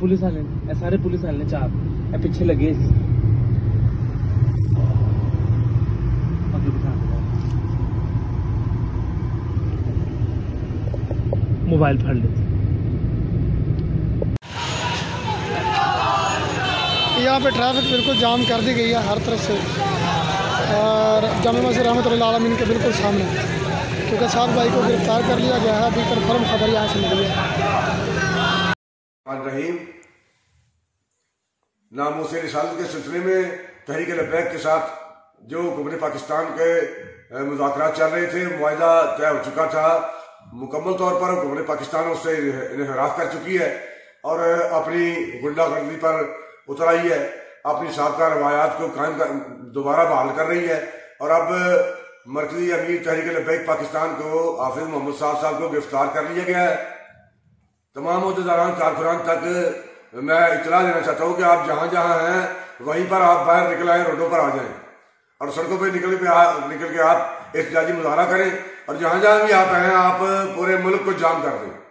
Police वाले सारे police वाले चार पिछे लगे मोबाइल फाड़ लेते। यहाँ पे ट्रैफिक बिल्कुल जाम कर दी गई है हर तरफ से, और जामा मस्जिद रहमतुल्लाह आलमीन के बिल्कुल सामने, क्योंकि 7 भाई को गिरफ्तार कर लिया गया है। अभी कन्फर्म खबर यहाँ से मिली है। रहीम नामूसे रिसालत के सिलसिले में तहरीक लब्बैक के साथ जो हुकूमत पाकिस्तान के मुज़ाकरात चल रहे थे, मुआहिदा तय हो चुका था। मुकम्मल तौर पर हुकूमत पाकिस्तान उससे इन्हिराफ कर चुकी है और अपनी गुंडागर्दी पर उतर आई है, अपनी साबका रवायात को कायम दोबारा बहाल कर रही है। और अब मरकजी अमीर तहरीक लब्बैक पाकिस्तान को हाफिज मोहम्मद साहब को गिरफ्तार कर लिया गया है। तमाम अहदेदारान कारकुनान तक मैं इत्तला देना चाहता हूँ कि आप जहाँ जहाँ हैं वहीं पर आप बाहर निकल आए, रोडों पर आ जाएं और सड़कों पर निकल के आप एहतजाजी मुजाहरा करें, और जहाँ जहाँ भी आप हैं आप पूरे मुल्क को जाम कर दें।